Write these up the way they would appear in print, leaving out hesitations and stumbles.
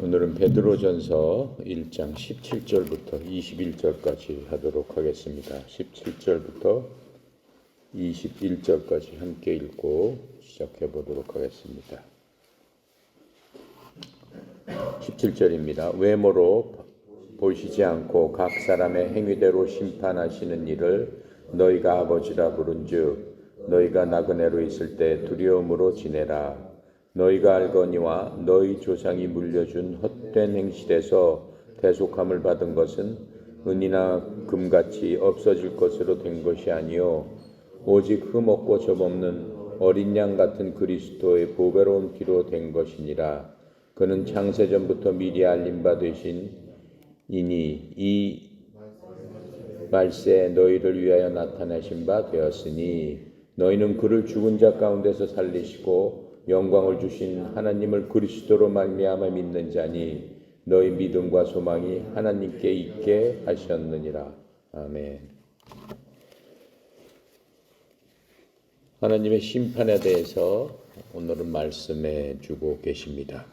오늘은 베드로전서 1장 17절부터 21절까지 하도록 하겠습니다. 17절부터 21절까지 함께 읽고 시작해 보도록 하겠습니다. 17절입니다. 외모로 보시지 않고 각 사람의 행위대로 심판하시는 이를 너희가 아버지라 부른즉 너희가 나그네로 있을 때 두려움으로 지내라. 너희가 알거니와 너희 조상이 물려준 헛된 행실에서 대속함을 받은 것은 은이나 금같이 없어질 것으로 된 것이 아니요 오직 흠없고 점없는 어린 양 같은 그리스도의 보배로운 피로 된 것이니라. 그는 창세전부터 미리 알림 바 되신 이니 이 말세에 너희를 위하여 나타내신 바 되었으니 너희는 그를 죽은 자 가운데서 살리시고 영광을 주신 하나님을 그리스도로 말미암아 믿는 자니 너희 믿음과 소망이 하나님께 있게 하셨느니라. 아멘. 하나님의 심판에 대해서 오늘은 말씀해 주고 계십니다.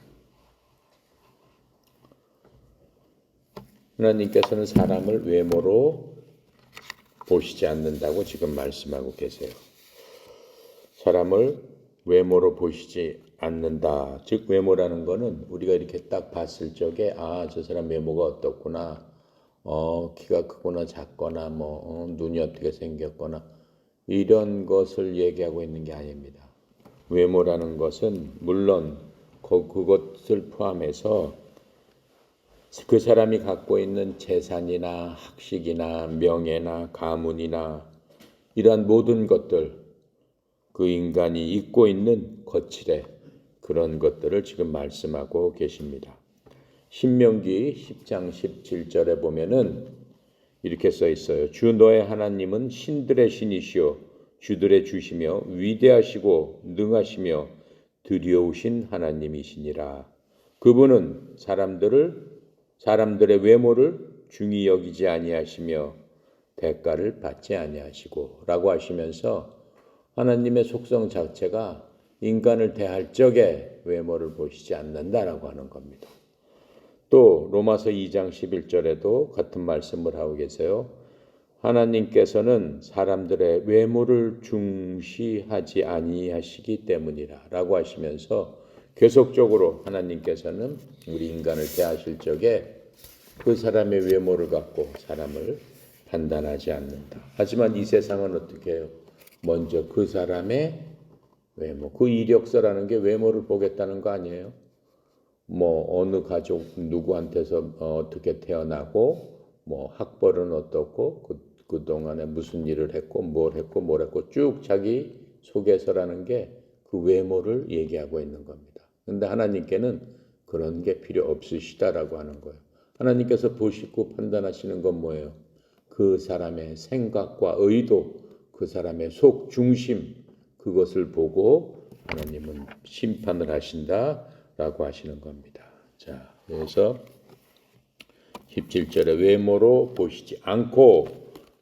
하나님께서는 사람을 외모로 보시지 않는다고 지금 말씀하고 계세요. 사람을 외모로 보시지 않는다. 즉 외모라는 거는 우리가 이렇게 딱 봤을 적에 저 사람 외모가 어떻구나. 키가 크거나 작거나 눈이 어떻게 생겼거나 이런 것을 얘기하고 있는 게 아닙니다. 외모라는 것은 물론 그것을 포함해서 그 사람이 갖고 있는 재산이나 학식이나 명예나 가문이나 이러한 모든 것들, 그 인간이 입고 있는 거칠의 그런 것들을 지금 말씀하고 계십니다. 신명기 10장 17절에 보면은 이렇게 써 있어요. 주 너의 하나님은 신들의 신이시요 주들의 주시며 위대하시고 능하시며 두려우신 하나님이시니라. 그분은 사람들의 외모를 중히 여기지 아니하시며 대가를 받지 아니하시고 라고 하시면서 하나님의 속성 자체가 인간을 대할 적에 외모를 보시지 않는다라고 하는 겁니다. 또 로마서 2장 11절에도 같은 말씀을 하고 계세요. 하나님께서는 사람들의 외모를 중시하지 아니하시기 때문이라 라고 하시면서 계속적으로 하나님께서는 우리 인간을 대하실 적에 그 사람의 외모를 갖고 사람을 판단하지 않는다. 하지만 이 세상은 어떻게 해요? 먼저 그 사람의 외모, 그 이력서라는 게 외모를 보겠다는 거 아니에요? 어느 가족 누구한테서 어떻게 태어나고 학벌은 어떻고 그동안에 무슨 일을 했고 뭘 했고 쭉 자기 소개서라는 게 그 외모를 얘기하고 있는 겁니다. 그런데 하나님께는 그런 게 필요 없으시다라고 하는 거예요. 하나님께서 보시고 판단하시는 건 뭐예요? 그 사람의 생각과 의도, 그 사람의 속 중심, 그것을 보고 하나님은 심판을 하신다라고 하시는 겁니다. 자, 그래서 17절에 외모로 보시지 않고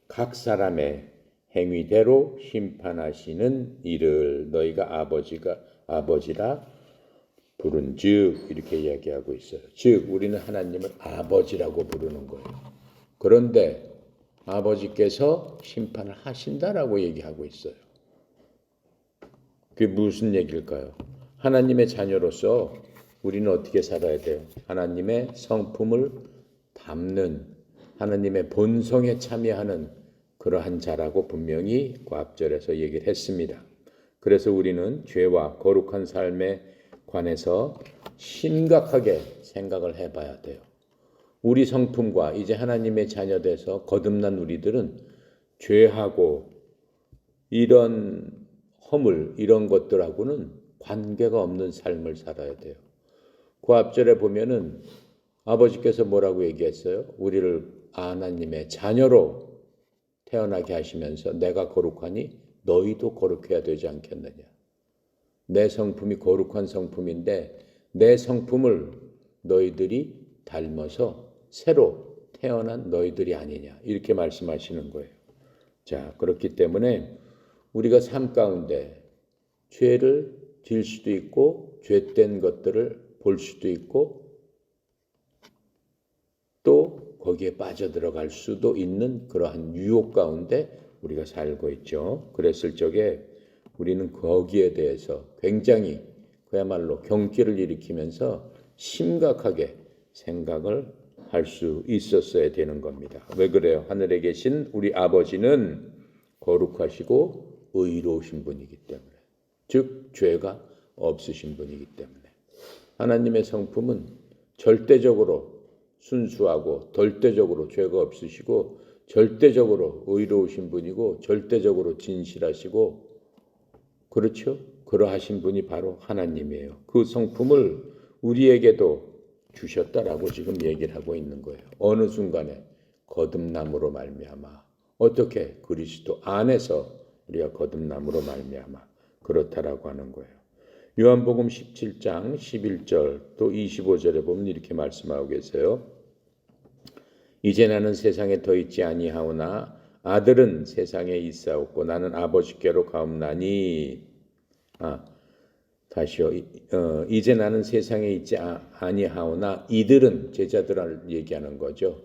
각 사람의 행위대로 심판하시는 이를 너희가 아버지라 부른즉 이렇게 이야기하고 있어요. 즉 우리는 하나님을 아버지라고 부르는 거예요. 그런데 아버지께서 심판을 하신다라고 얘기하고 있어요. 그게 무슨 얘기일까요? 하나님의 자녀로서 우리는 어떻게 살아야 돼요? 하나님의 성품을 담는 하나님의 본성에 참여하는 그러한 자라고 분명히 그 앞절에서 얘기를 했습니다. 그래서 우리는 죄와 거룩한 삶에 관해서 심각하게 생각을 해봐야 돼요. 우리 성품과 이제 하나님의 자녀 돼서 거듭난 우리들은 죄하고 이런 허물, 이런 것들하고는 관계가 없는 삶을 살아야 돼요. 그 앞절에 보면은 아버지께서 뭐라고 얘기했어요? 우리를 하나님의 자녀로 태어나게 하시면서 내가 거룩하니 너희도 거룩해야 되지 않겠느냐. 내 성품이 거룩한 성품인데 내 성품을 너희들이 닮아서 새로 태어난 너희들이 아니냐. 이렇게 말씀하시는 거예요. 자, 그렇기 때문에 우리가 삶 가운데 죄를 질 수도 있고 죄된 것들을 볼 수도 있고 또 거기에 빠져들어갈 수도 있는 그러한 유혹 가운데 우리가 살고 있죠. 그랬을 적에 우리는 거기에 대해서 굉장히 그야말로 경기를 일으키면서 심각하게 생각을 할 수 있었어야 되는 겁니다. 왜 그래요? 하늘에 계신 우리 아버지는 거룩하시고 의로우신 분이기 때문에, 즉 죄가 없으신 분이기 때문에 하나님의 성품은 절대적으로 순수하고 절대적으로 죄가 없으시고 절대적으로 의로우신 분이고 절대적으로 진실하시고, 그렇죠? 그러하신 분이 바로 하나님이에요. 그 성품을 우리에게도 주셨다라고 지금 얘기를 하고 있는 거예요. 어느 순간에 거듭남으로 말미암아, 어떻게 그리스도 안에서 우리가 거듭남으로 말미암아 그렇다라고 하는 거예요. 요한복음 17장 11절 또 25절에 보면 이렇게 말씀하고 계세요. 이제 나는 세상에 더 있지 아니하오나 아들은 세상에 있사옵고 나는 아버지께로 가옵나니. 다시요. 이제 나는 세상에 있지 아니하오나 이들은 제자들을 얘기하는 거죠.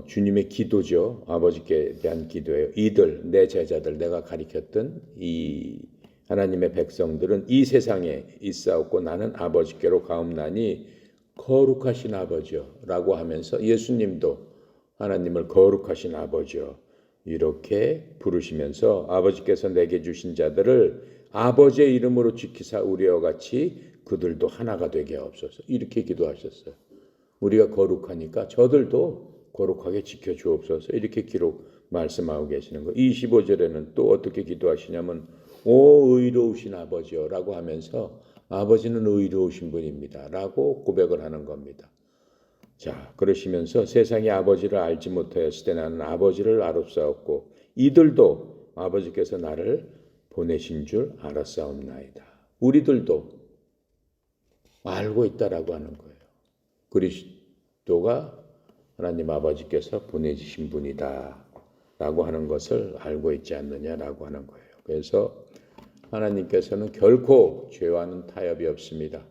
주님의 기도죠. 아버지께 대한 기도예요. 이들, 내 제자들, 내가 가리켰던 이 하나님의 백성들은 이 세상에 있사옵고 나는 아버지께로 가옵나니 거룩하신 아버지요 라고 하면서 예수님도 하나님을 거룩하신 아버지요 이렇게 부르시면서 아버지께서 내게 주신 자들을 아버지의 이름으로 지키사 우리와 같이 그들도 하나가 되게 하옵소서, 이렇게 기도하셨어요. 우리가 거룩하니까 저들도 거룩하게 지켜주옵소서, 이렇게 말씀하고 계시는 거예요. 25절에는 또 어떻게 기도하시냐면 오 의로우신 아버지요 라고 하면서 아버지는 의로우신 분입니다 라고 고백을 하는 겁니다. 자, 그러시면서 세상이 아버지를 알지 못하였을 때 나는 아버지를 알았사옵고 이들도 아버지께서 나를 보내신 줄 알았사옵나이다. 우리들도 알고 있다라고 하는 거예요. 그리스도가 하나님 아버지께서 보내주신 분이다 라고 하는 것을 알고 있지 않느냐라고 하는 거예요. 그래서 하나님께서는 결코 죄와는 타협이 없습니다.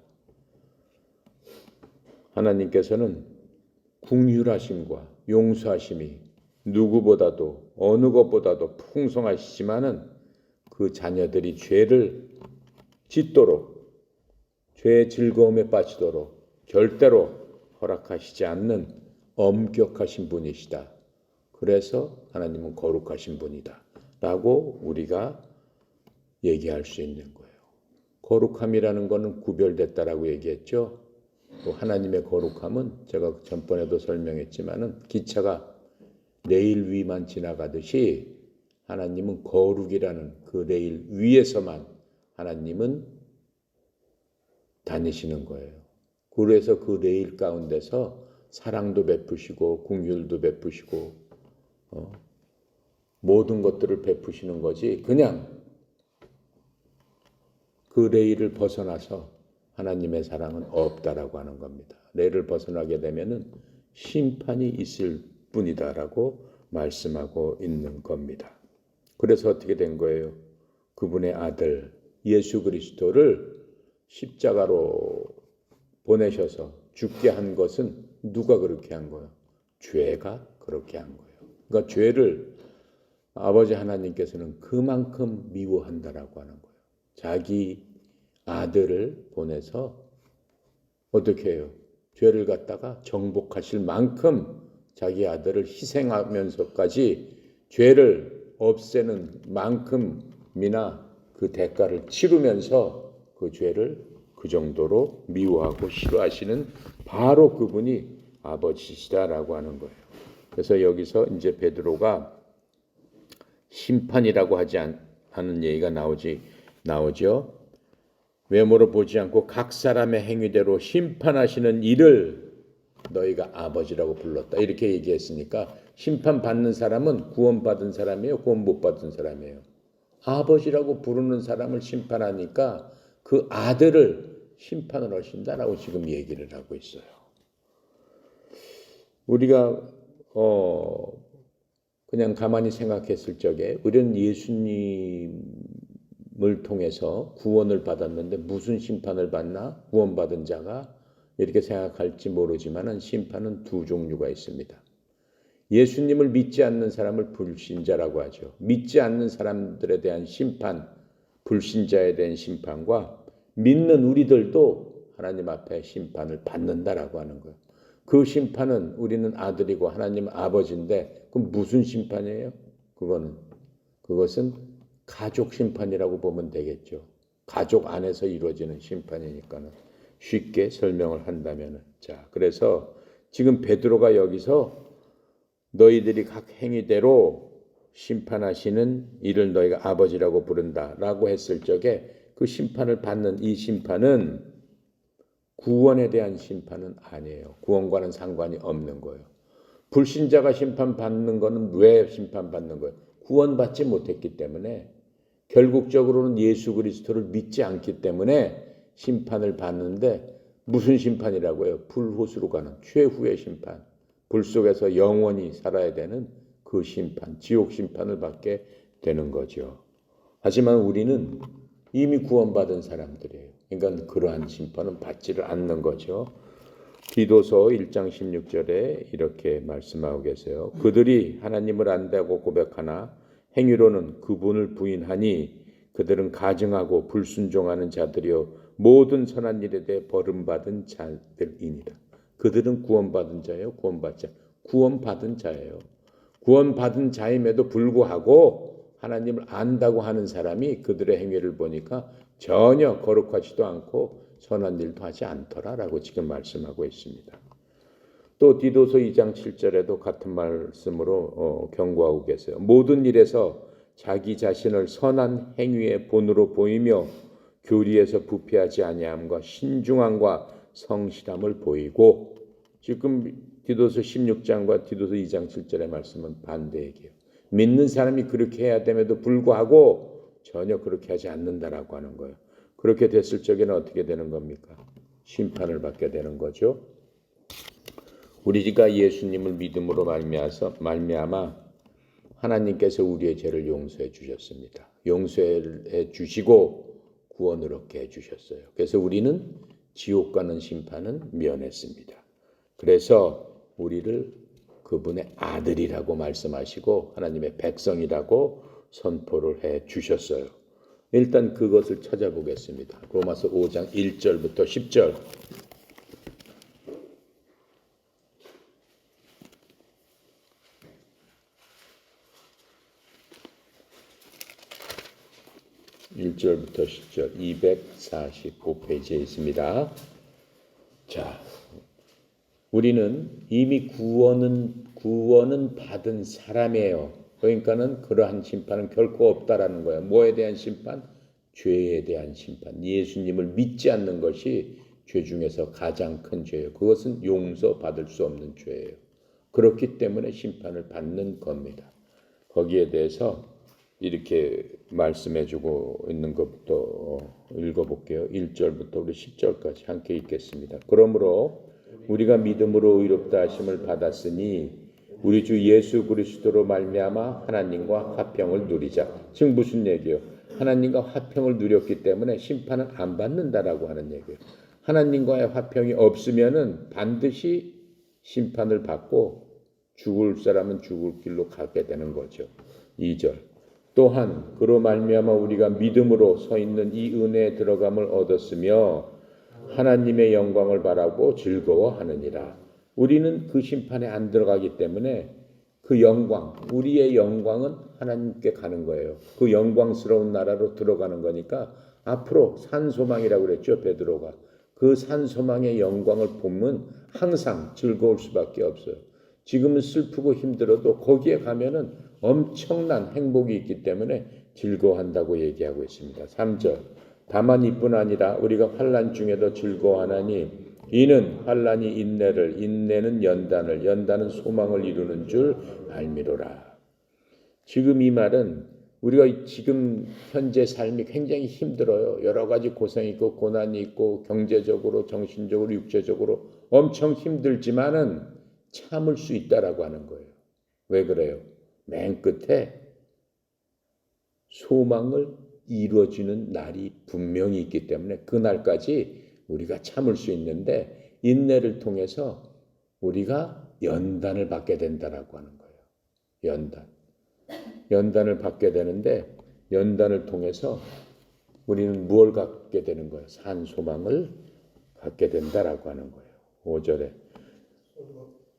하나님께서는 긍휼하심과 용서하심이 누구보다도 어느 것보다도 풍성하시지만은 그 자녀들이 죄를 짓도록, 죄의 즐거움에 빠지도록 절대로 허락하시지 않는 엄격하신 분이시다. 그래서 하나님은 거룩하신 분이다 라고 우리가 얘기할 수 있는 거예요. 거룩함이라는 것은 구별됐다라고 얘기했죠. 또 하나님의 거룩함은 제가 전번에도 설명했지만은 기차가 레일 위만 지나가듯이 하나님은 거룩이라는 그 레일 위에서만 하나님은 다니시는 거예요. 그래서 그 레일 가운데서 사랑도 베푸시고 긍휼도 베푸시고 모든 것들을 베푸시는 거지, 그냥 그 레일을 벗어나서 하나님의 사랑은 없다라고 하는 겁니다. 레일을 벗어나게 되면은 심판이 있을 뿐이다라고 말씀하고 있는 겁니다. 그래서 어떻게 된 거예요? 그분의 아들 예수 그리스도를 십자가로 보내셔서 죽게 한 것은 누가 그렇게 한 거예요? 죄가 그렇게 한 거예요. 그러니까 죄를 아버지 하나님께서는 그만큼 미워한다라고 하는 거예요. 자기 아들을 보내서 어떻게 해요? 죄를 갖다가 정복하실 만큼 자기 아들을 희생하면서까지 죄를 없애는 만큼이나 그 대가를 치르면서 그 죄를 그 정도로 미워하고 싫어하시는 바로 그분이 아버지시다라고 하는 거예요. 그래서 여기서 이제 베드로가 심판이라고 하지 않는 얘기가 나오죠. 외모로 보지 않고 각 사람의 행위대로 심판하시는 이를 너희가 아버지라고 불렀다. 이렇게 얘기했으니까 심판받는 사람은 구원받은 사람이에요? 구원 못 받은 사람이에요? 아버지라고 부르는 사람을 심판하니까 그 아들을 심판을 하신다라고 지금 얘기를 하고 있어요. 우리가 그냥 가만히 생각했을 적에 우리는 예수님을 통해서 구원을 받았는데 무슨 심판을 받나? 구원받은 자가 이렇게 생각할지 모르지만은 심판은 두 종류가 있습니다. 예수님을 믿지 않는 사람을 불신자라고 하죠. 믿지 않는 사람들에 대한 심판, 불신자에 대한 심판과 믿는 우리들도 하나님 앞에 심판을 받는다라고 하는 거예요. 그 심판은 우리는 아들이고 하나님 아버지인데 그럼 무슨 심판이에요? 그것은 가족 심판이라고 보면 되겠죠. 가족 안에서 이루어지는 심판이니까는 쉽게 설명을 한다면은. 자, 그래서 지금 베드로가 여기서 너희들이 각 행위대로 심판하시는 이를 너희가 아버지라고 부른다라고 했을 적에 그 심판을 받는 이 심판은 구원에 대한 심판은 아니에요. 구원과는 상관이 없는 거예요. 불신자가 심판받는 거는 왜 심판받는 거예요? 구원받지 못했기 때문에 결국적으로는 예수 그리스도를 믿지 않기 때문에 심판을 받는데 무슨 심판이라고요? 불호수로 가는 최후의 심판. 불 속에서 영원히 살아야 되는 그 심판, 지옥 심판을 받게 되는 거죠. 하지만 우리는 이미 구원받은 사람들이에요. 그러니까 그러한 심판은 받지를 않는 거죠. 디도서 1장 16절에 이렇게 말씀하고 계세요. 그들이 하나님을 안다고 고백하나 행위로는 그분을 부인하니 그들은 가증하고 불순종하는 자들이요 모든 선한 일에 대해 버림받은 자들이니라. 그들은 구원받은 자예요. 구원받은 자예요. 구원받은 자임에도 불구하고 하나님을 안다고 하는 사람이 그들의 행위를 보니까 전혀 거룩하지도 않고 선한 일도 하지 않더라라고 지금 말씀하고 있습니다. 또 디도서 2장 7절에도 같은 말씀으로 경고하고 계세요. 모든 일에서 자기 자신을 선한 행위의 본으로 보이며 교리에서 부패하지 아니함과 신중함과 성실함을 보이고, 지금 디도서 16장과 디도서 2장 7절의 말씀은 반대 얘기예요. 믿는 사람이 그렇게 해야 됨에도 불구하고 전혀 그렇게 하지 않는다라고 하는 거예요. 그렇게 됐을 적에는 어떻게 되는 겁니까? 심판을 받게 되는 거죠. 우리가 예수님을 믿음으로 말미암아 하나님께서 우리의 죄를 용서해 주셨습니다. 용서해 주시고 구원을 얻게 해 주셨어요. 그래서 우리는 지옥 가는 심판은 면했습니다. 그래서 우리를 그분의 아들이라고 말씀하시고 하나님의 백성이라고 선포를 해 주셨어요. 일단 그것을 찾아보겠습니다. 로마서 5장 1절부터 10절. 1절부터 10절 245페이지에 있습니다. 자, 우리는 이미 구원은 받은 사람이에요. 그러니까는 그러한 심판은 결코 없다라는 거예요. 뭐에 대한 심판? 죄에 대한 심판. 예수님을 믿지 않는 것이 죄 중에서 가장 큰 죄예요. 그것은 용서받을 수 없는 죄예요. 그렇기 때문에 심판을 받는 겁니다. 거기에 대해서 이렇게 말씀해주고 있는 것부터 읽어볼게요. 1절부터 우리 10절까지 함께 읽겠습니다. 그러므로 우리가 믿음으로 의롭다 하심을 받았으니 우리 주 예수 그리스도로 말미암아 하나님과 화평을 누리자. 지금 무슨 얘기예요? 하나님과 화평을 누렸기 때문에 심판은 안 받는다라고 하는 얘기예요. 하나님과의 화평이 없으면은 반드시 심판을 받고 죽을 사람은 죽을 길로 가게 되는 거죠. 2절. 또한 그로 말미암아 우리가 믿음으로 서 있는 이 은혜에 들어감을 얻었으며 하나님의 영광을 바라고 즐거워하느니라. 우리는 그 심판에 안 들어가기 때문에 그 영광, 우리의 영광은 하나님께 가는 거예요. 그 영광스러운 나라로 들어가는 거니까 앞으로 산소망이라고 그랬죠, 베드로가. 그 산소망의 영광을 보면 항상 즐거울 수밖에 없어요. 지금은 슬프고 힘들어도 거기에 가면은 엄청난 행복이 있기 때문에 즐거워한다고 얘기하고 있습니다. 3절. 다만 이뿐 아니라 우리가 환난 중에도 즐거워하나니 이는 환난이 인내를, 인내는 연단을, 연단은 소망을 이루는 줄 알미로라. 지금 이 말은 우리가 지금 현재 삶이 굉장히 힘들어요. 여러 가지 고생이 있고 고난이 있고 경제적으로, 정신적으로, 육체적으로 엄청 힘들지만은 참을 수 있다라고 하는 거예요. 왜 그래요? 맨 끝에 소망을 이루어지는 날이 분명히 있기 때문에 그날까지 우리가 참을 수 있는데 인내를 통해서 우리가 연단을 받게 된다라고 하는 거예요. 연단을 받게 되는데 연단을 통해서 우리는 무엇을 갖게 되는 거예요? 산 소망을 갖게 된다라고 하는 거예요. 5절에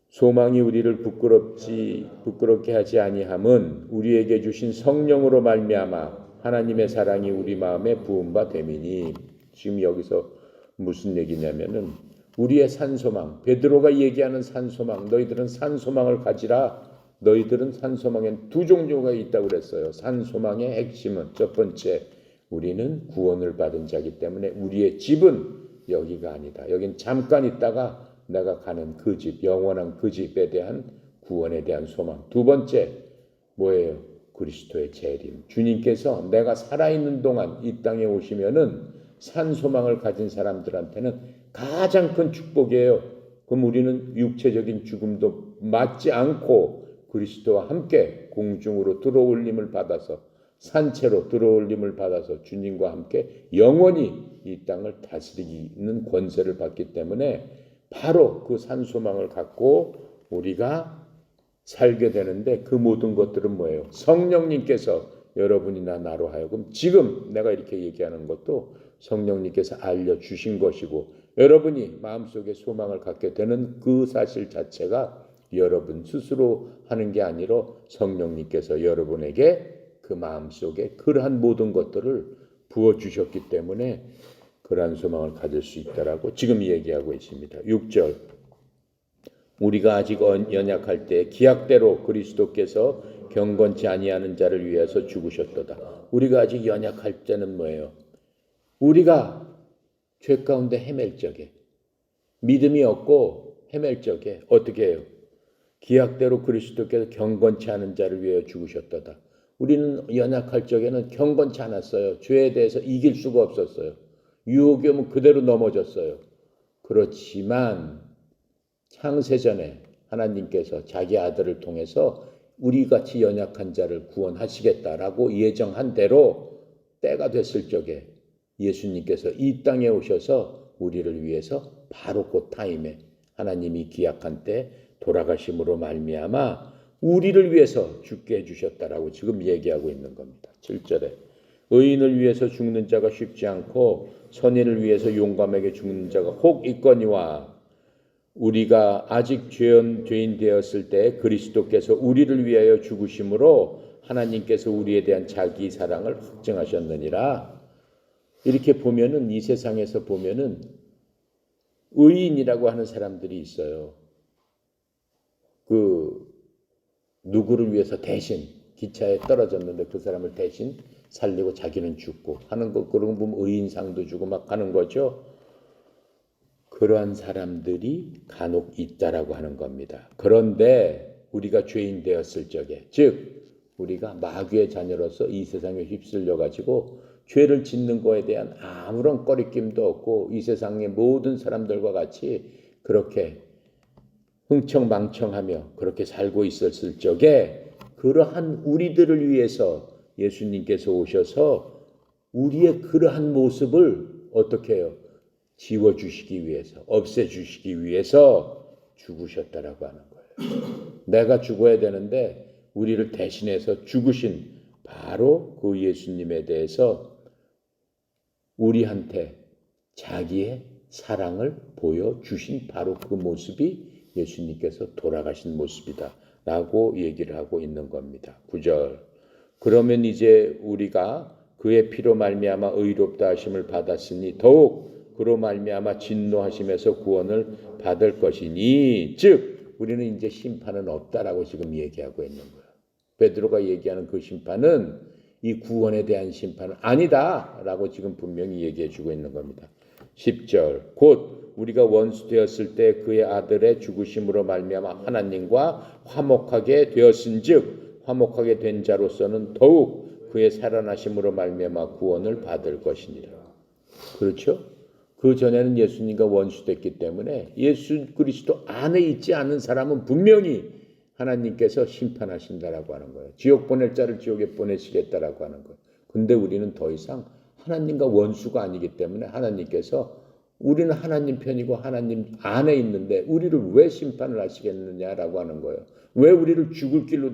소망이 우리를 부끄럽게 하지 아니함은 우리에게 주신 성령으로 말미암아 하나님의 사랑이 우리 마음에 부은 바 됨이니. 지금 여기서 무슨 얘기냐면은 우리의 산소망, 베드로가 얘기하는 산소망, 너희들은 산소망을 가지라. 너희들은 산소망엔 두 종류가 있다고 그랬어요. 산소망의 핵심은 첫 번째, 우리는 구원을 받은 자이기 때문에 우리의 집은 여기가 아니다. 여긴 잠깐 있다가 내가 가는 그 집, 영원한 그 집에 대한 구원에 대한 소망. 두 번째, 뭐예요? 그리스도의 재림. 주님께서 내가 살아있는 동안 이 땅에 오시면은 산 소망을 가진 사람들한테는 가장 큰 축복이에요. 그럼 우리는 육체적인 죽음도 맞지 않고 그리스도와 함께 공중으로 들어올림을 받아서 산채로 들어올림을 받아서 주님과 함께 영원히 이 땅을 다스리는 권세를 받기 때문에 바로 그 산소망을 갖고 우리가 살게 되는데 그 모든 것들은 뭐예요? 성령님께서 여러분이나 나로 하여금 지금 내가 이렇게 얘기하는 것도 성령님께서 알려주신 것이고 여러분이 마음속에 소망을 갖게 되는 그 사실 자체가 여러분 스스로 하는 게 아니라 성령님께서 여러분에게 그 마음속에 그러한 모든 것들을 부어주셨기 때문에 그러한 소망을 가질 수 있다라고 지금 얘기하고 있습니다. 6절 우리가 아직 연약할 때 기약대로 그리스도께서 경건치 아니하는 자를 위해서 죽으셨도다. 우리가 아직 연약할 때는 뭐예요? 우리가 죄 가운데 헤맬 적에 믿음이 없고 헤맬 적에 어떻게 해요? 기약대로 그리스도께서 경건치 않은 자를 위하여 죽으셨도다. 우리는 연약할 적에는 경건치 않았어요. 죄에 대해서 이길 수가 없었어요. 유혹이 오면 그대로 넘어졌어요. 그렇지만 창세전에 하나님께서 자기 아들을 통해서 우리같이 연약한 자를 구원하시겠다라고 예정한 대로 때가 됐을 적에 예수님께서 이 땅에 오셔서 우리를 위해서 바로 그 타임에 하나님이 기약한 때 돌아가심으로 말미암아 우리를 위해서 죽게 해주셨다라고 지금 얘기하고 있는 겁니다. 7절에 의인을 위해서 죽는 자가 쉽지 않고 선인을 위해서 용감하게 죽는 자가 혹 있거니와 우리가 아직 죄인 되었을 때 그리스도께서 우리를 위하여 죽으심으로 하나님께서 우리에 대한 자기 사랑을 확증하셨느니라. 이렇게 보면은 이 세상에서 보면은 의인이라고 하는 사람들이 있어요. 그 누구를 위해서 대신 기차에 떨어졌는데 그 사람을 대신 살리고 자기는 죽고 하는 거 그런 거 보면 의인상도 주고 막 하는 거죠. 그러한 사람들이 간혹 있다라고 하는 겁니다. 그런데 우리가 죄인 되었을 적에 즉 우리가 마귀의 자녀로서 이 세상에 휩쓸려 가지고 죄를 짓는 거에 대한 아무런 꺼리낌도 없고 이 세상의 모든 사람들과 같이 그렇게 흥청망청하며 그렇게 살고 있었을 적에 그러한 우리들을 위해서 예수님께서 오셔서 우리의 그러한 모습을 어떻게 해요? 지워주시기 위해서, 없애주시기 위해서 죽으셨다라고 하는 거예요. 내가 죽어야 되는데 우리를 대신해서 죽으신 바로 그 예수님에 대해서 우리한테 자기의 사랑을 보여주신 바로 그 모습이 예수님께서 돌아가신 모습이다 라고 얘기를 하고 있는 겁니다. 9절 그러면 이제 우리가 그의 피로 말미암아 의롭다 하심을 받았으니 더욱 그로 말미암아 진노하심에서 구원을 받을 것이니 즉 우리는 이제 심판은 없다라고 지금 얘기하고 있는 거예요. 베드로가 얘기하는 그 심판은 이 구원에 대한 심판은 아니다라고 지금 분명히 얘기해 주고 있는 겁니다. 10절 곧 우리가 원수 되었을 때 그의 아들의 죽으심으로 말미암아 하나님과 화목하게 되었은즉 화목하게 된 자로서는 더욱 그의 살아나심으로 말미암아 구원을 받을 것이니라. 그렇죠? 그 전에는 예수님과 원수됐기 때문에 예수 그리스도 안에 있지 않은 사람은 분명히 하나님께서 심판하신다라고 하는 거예요. 지옥 보낼 자를 지옥에 보내시겠다라고 하는 거예요. 근데 우리는 더 이상 하나님과 원수가 아니기 때문에 하나님께서 우리는 하나님 편이고 하나님 안에 있는데 우리를 왜 심판을 하시겠느냐라고 하는 거예요. 왜 우리를 죽을 길로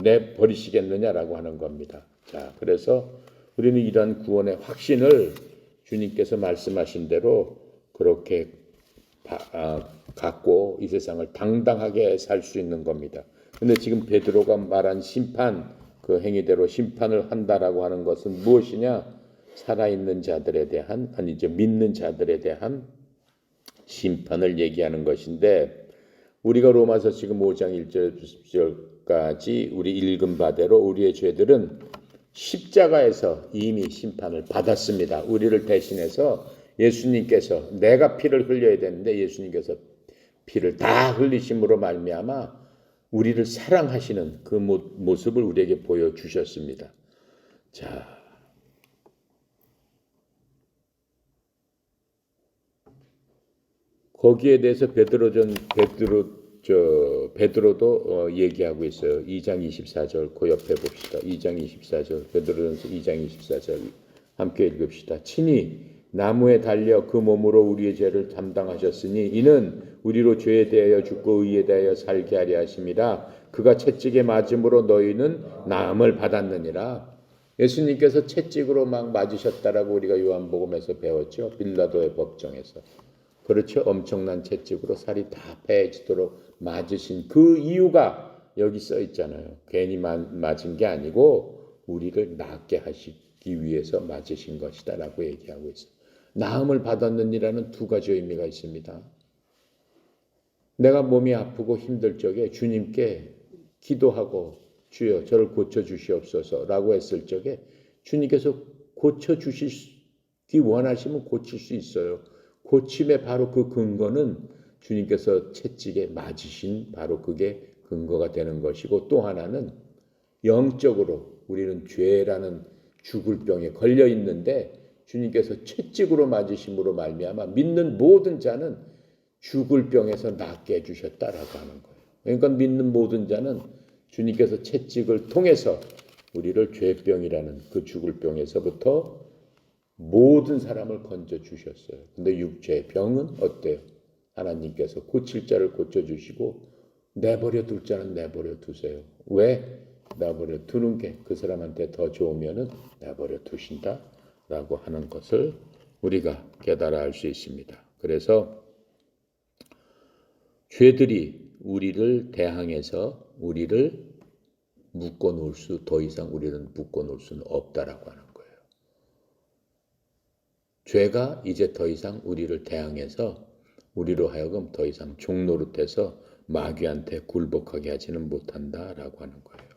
내버리시겠느냐라고 하는 겁니다. 자, 그래서 우리는 이러한 구원의 확신을 주님께서 말씀하신 대로 그렇게 갖고 이 세상을 당당하게 살 수 있는 겁니다. 근데 지금 베드로가 말한 심판, 그 행위대로 심판을 한다라고 하는 것은 무엇이냐? 살아있는 자들에 대한, 아니죠, 믿는 자들에 대한 심판을 얘기하는 것인데, 우리가 로마서 지금 5장 1절 10절까지 우리 읽은 바대로 우리의 죄들은 십자가에서 이미 심판을 받았습니다. 우리를 대신해서 예수님께서, 내가 피를 흘려야 되는데 예수님께서 피를 다 흘리심으로 말미암아 우리를 사랑하시는 그 모습을 우리에게 보여주셨습니다. 자, 거기에 대해서 베드로도 얘기하고 있어요. 2장 24절 그 옆에 봅시다. 2장 24절 베드로전서 2장 24절 함께 읽읍시다. 친히 나무에 달려 그 몸으로 우리의 죄를 담당하셨으니 이는 우리로 죄에 대하여 죽고 의에 대하여 살게 하려 하심이라. 그가 채찍에 맞음으로 너희는 나음을 받았느니라. 예수님께서 채찍으로 막 맞으셨다라고 우리가 요한복음에서 배웠죠. 빌라도의 법정에서. 그렇죠. 엄청난 채찍으로 살이 다 패지도록 맞으신 그 이유가 여기 써 있잖아요. 괜히 맞은 게 아니고 우리를 낫게 하시기 위해서 맞으신 것이다 라고 얘기하고 있어요. 나음을 받았느니라는 두 가지 의미가 있습니다. 내가 몸이 아프고 힘들 적에 주님께 기도하고 주여 저를 고쳐주시옵소서 라고 했을 적에 주님께서 고쳐주시기 원하시면 고칠 수 있어요. 고침의 바로 그 근거는 주님께서 채찍에 맞으신 바로 그게 근거가 되는 것이고, 또 하나는 영적으로 우리는 죄라는 죽을 병에 걸려 있는데 주님께서 채찍으로 맞으심으로 말미암아 믿는 모든 자는 죽을 병에서 낫게 해주셨다라고 하는 거예요. 그러니까 믿는 모든 자는 주님께서 채찍을 통해서 우리를 죄병이라는 그 죽을 병에서부터 모든 사람을 건져 주셨어요. 근데 육체의 병은 어때요? 하나님께서 고칠 자를 고쳐주시고 내버려 둘 자는 내버려 두세요. 왜? 내버려 두는 게 그 사람한테 더 좋으면은 내버려 두신다라고 하는 것을 우리가 깨달아 알 수 있습니다. 그래서 죄들이 우리를 대항해서 우리를 묶어놓을 수, 더 이상 우리를 묶어놓을 수는 없다라고 하는 거예요. 죄가 이제 더 이상 우리를 대항해서 우리로 하여금 더 이상 종노릇해서 마귀한테 굴복하게 하지는 못한다라고 하는 거예요.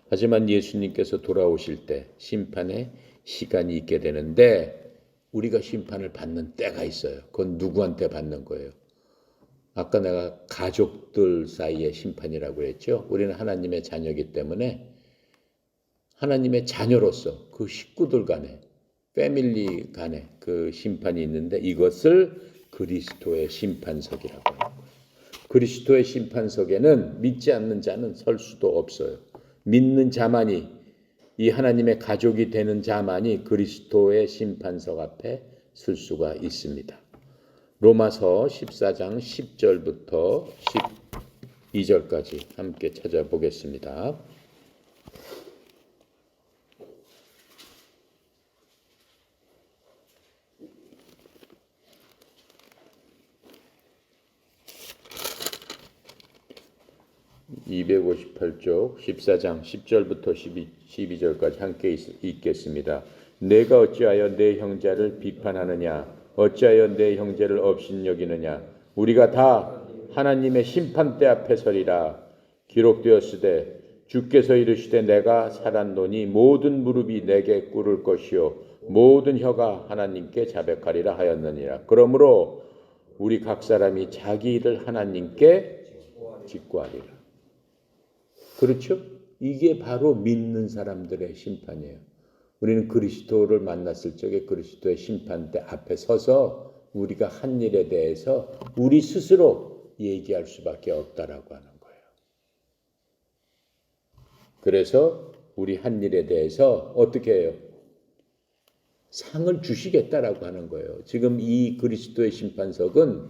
하지만 예수님께서 돌아오실 때 심판의 시간이 있게 되는데 우리가 심판을 받는 때가 있어요. 그건 누구한테 받는 거예요? 아까 내가 가족들 사이의 심판이라고 했죠. 우리는 하나님의 자녀이기 때문에 하나님의 자녀로서 그 식구들 간에 패밀리 간에 그 심판이 있는데 이것을 그리스도의 심판석이라고 하는 거예요. 그리스도의 심판석에는 믿지 않는 자는 설 수도 없어요. 믿는 자만이, 이 하나님의 가족이 되는 자만이 그리스도의 심판석 앞에 설 수가 있습니다. 로마서 14장 10절부터 12절까지 함께 찾아보겠습니다. (258쪽) 14장 10절부터 12절까지 함께 읽겠습니다. 내가 어찌하여 내 형제를 비판하느냐? 어찌하여 내 형제를 업신여기느냐? 우리가 다 하나님의 심판대 앞에 서리라. 기록되었으되 주께서 이르시되 내가 살았노니 모든 무릎이 내게 꿇을 것이요 모든 혀가 하나님께 자백하리라 하였느니라. 그러므로 우리 각 사람이 자기 일을 하나님께 직구하리라. 그렇죠? 이게 바로 믿는 사람들의 심판이에요. 우리는 그리스도를 만났을 적에 그리스도의 심판대 앞에 서서 우리가 한 일에 대해서 우리 스스로 얘기할 수밖에 없다라고 하는 거예요. 그래서 우리 한 일에 대해서 어떻게 해요? 상을 주시겠다라고 하는 거예요. 지금 이 그리스도의 심판석은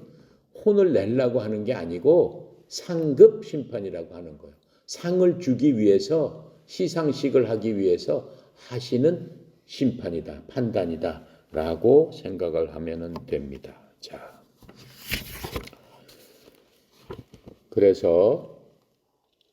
혼을 내려고 하는 게 아니고 상급 심판이라고 하는 거예요. 상을 주기 위해서 시상식을 하기 위해서 하시는 심판이다, 판단이다 라고 생각을 하면 됩니다. 자, 그래서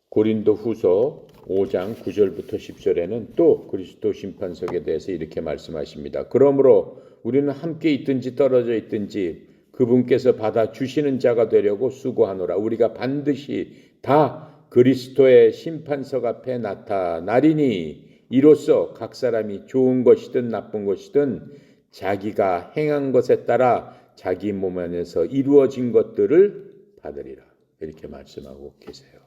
고린도 후서 5장 9절부터 10절에는 또 그리스도 심판석에 대해서 이렇게 말씀하십니다. 그러므로 우리는 함께 있든지 떨어져 있든지 그분께서 받아 주시는 자가 되려고 수고하노라. 우리가 반드시 다 그리스도의 심판석 앞에 나타나리니 이로써 각 사람이 좋은 것이든 나쁜 것이든 자기가 행한 것에 따라 자기 몸 안에서 이루어진 것들을 받으리라. 이렇게 말씀하고 계세요.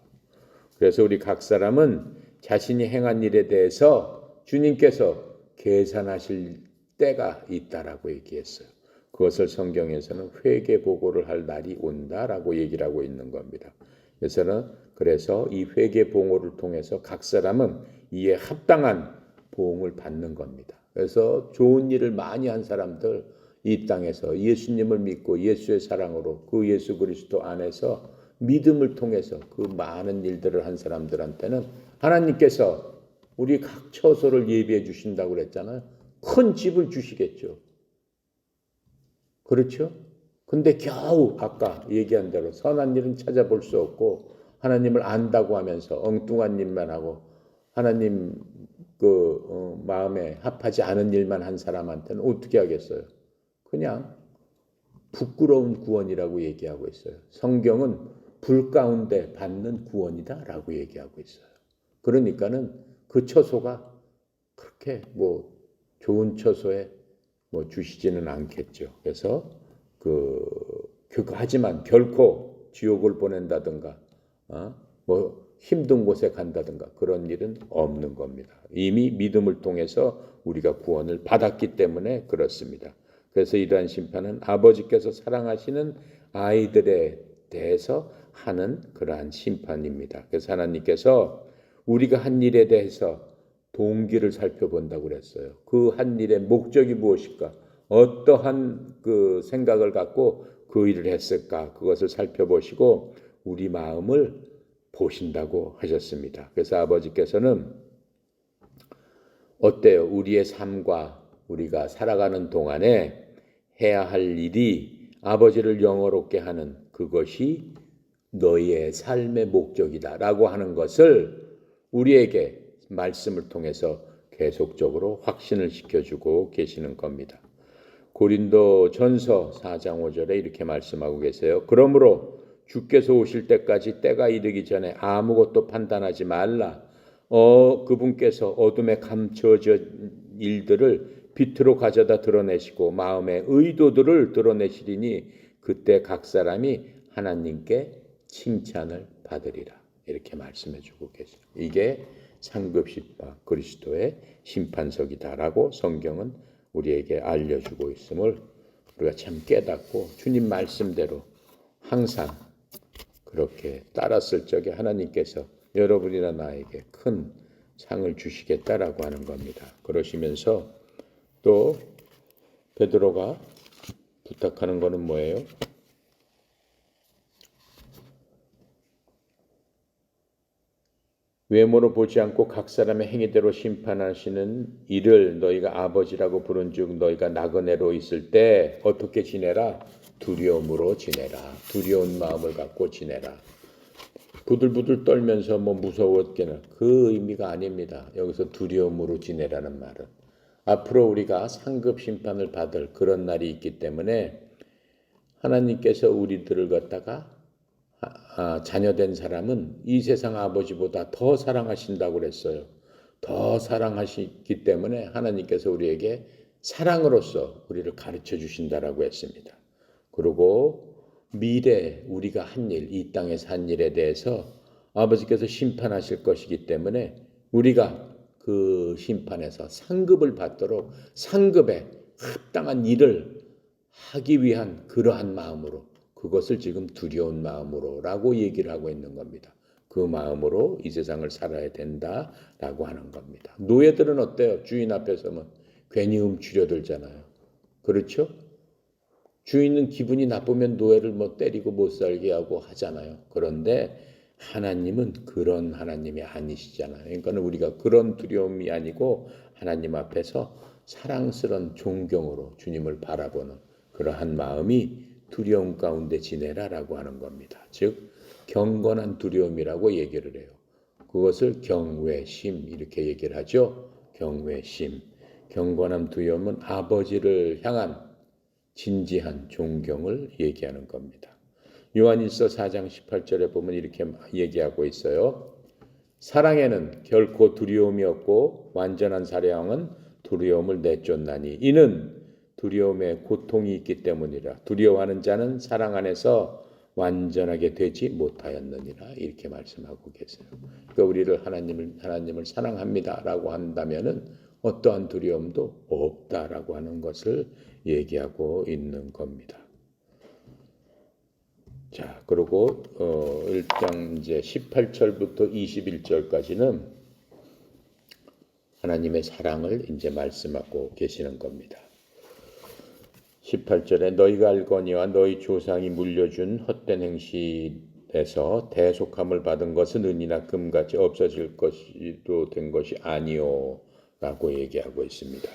그래서 우리 각 사람은 자신이 행한 일에 대해서 주님께서 계산하실 때가 있다라고 얘기했어요. 그것을 성경에서는 회개 보고를 할 날이 온다라고 얘기를 하고 있는 겁니다. 그래서 이 회개 보고를 통해서 각 사람은 이에 합당한 보응을 받는 겁니다. 그래서 좋은 일을 많이 한 사람들 이 땅에서 예수님을 믿고 예수의 사랑으로 그 예수 그리스도 안에서 믿음을 통해서 그 많은 일들을 한 사람들한테는 하나님께서 우리 각 처소를 예비해 주신다고 그랬잖아요. 큰 집을 주시겠죠. 그렇죠? 근데 겨우 아까 얘기한 대로 선한 일은 찾아볼 수 없고 하나님을 안다고 하면서 엉뚱한 일만 하고 하나님 마음에 합하지 않은 일만 한 사람한테는 어떻게 하겠어요? 그냥 부끄러운 구원이라고 얘기하고 있어요. 성경은 불 가운데 받는 구원이다라고 얘기하고 있어요. 그러니까는 그 처소가 그렇게 좋은 처소에 주시지는 않겠죠. 그래서 하지만 결코 지옥을 보낸다든가 힘든 곳에 간다든가 그런 일은 없는 겁니다. 이미 믿음을 통해서 우리가 구원을 받았기 때문에 그렇습니다. 그래서 이러한 심판은 아버지께서 사랑하시는 아이들에 대해서 하는 그러한 심판입니다. 그래서 하나님께서 우리가 한 일에 대해서 동기를 살펴본다고 그랬어요. 그 한 일의 목적이 무엇일까? 어떠한 그 생각을 갖고 그 일을 했을까? 그것을 살펴보시고 우리 마음을 보신다고 하셨습니다. 그래서 아버지께서는 어때요? 우리의 삶과 우리가 살아가는 동안에 해야 할 일이 아버지를 영화롭게 하는 그것이 너희의 삶의 목적이다라고 하는 것을 우리에게 말씀을 통해서 계속적으로 확신을 시켜주고 계시는 겁니다. 고린도 전서 4장 5절에 이렇게 말씀하고 계세요. 그러므로 주께서 오실 때까지 때가 이르기 전에 아무것도 판단하지 말라. 그분께서 어둠에 감춰진 일들을 빛으로 가져다 드러내시고 마음의 의도들을 드러내시리니 그때 각 사람이 하나님께 칭찬을 받으리라. 이렇게 말씀해주고 계세요. 이게 상급심판 그리스도의 심판석이다라고 성경은 우리에게 알려주고 있음을 우리가 참 깨닫고 주님 말씀대로 항상 그렇게 따랐을 적에 하나님께서 여러분이나 나에게 큰 상을 주시겠다라고 하는 겁니다. 그러시면서 또 베드로가 부탁하는 거는 뭐예요? 외모로 보지 않고 각 사람의 행위대로 심판하시는 이를 너희가 아버지라고 부른즉 너희가 나그네로 있을 때 어떻게 지내라? 두려움으로 지내라. 두려운 마음을 갖고 지내라. 부들부들 떨면서 무서웠기는 그 의미가 아닙니다. 여기서 두려움으로 지내라는 말은 앞으로 우리가 상급 심판을 받을 그런 날이 있기 때문에 하나님께서 우리들을 갖다가 자녀된 사람은 이 세상 아버지보다 더 사랑하신다고 그랬어요. 더 사랑하시기 때문에 하나님께서 우리에게 사랑으로서 우리를 가르쳐 주신다라고 했습니다. 그리고 미래 우리가 한 일, 이 땅에서 한 일에 대해서 아버지께서 심판하실 것이기 때문에 우리가 그 심판에서 상급을 받도록 상급에 합당한 일을 하기 위한 그러한 마음으로 그것을 지금 두려운 마음으로라고 얘기를 하고 있는 겁니다. 그 마음으로 이 세상을 살아야 된다라고 하는 겁니다. 노예들은 어때요? 주인 앞에 서면 괜히 움츠려들잖아요. 그렇죠? 주인은 기분이 나쁘면 노예를 뭐 때리고 못 살게 하고 하잖아요. 그런데 하나님은 그런 하나님이 아니시잖아요. 그러니까 우리가 그런 두려움이 아니고 하나님 앞에서 사랑스러운 존경으로 주님을 바라보는 그러한 마음이 두려움 가운데 지내라라고 하는 겁니다. 즉 경건한 두려움이라고 얘기를 해요. 그것을 경외심 이렇게 얘기를 하죠. 경외심. 경건한 두려움은 아버지를 향한 진지한 존경을 얘기하는 겁니다. 요한일서 4장 18절에 보면 이렇게 얘기하고 있어요. 사랑에는 결코 두려움이 없고 완전한 사랑은 두려움을 내쫓나니 이는 두려움에 고통이 있기 때문이라. 두려워하는 자는 사랑 안에서 완전하게 되지 못하였느니라. 이렇게 말씀하고 계세요. 그러니까 우리를 하나님을 사랑합니다라고 한다면은 어떠한 두려움도 없다라고 하는 것을 얘기하고 있는 겁니다. 자, 그리고 1장 이제 18절부터 21절까지는 하나님의 사랑을 이제 말씀하고 계시는 겁니다. 18절에 너희가 알거니와 너희 조상이 물려준 헛된 행실에서 대속함을 받은 것은 은이나 금같이 없어질 것이도 된 것이 아니오 라고 얘기하고 있습니다.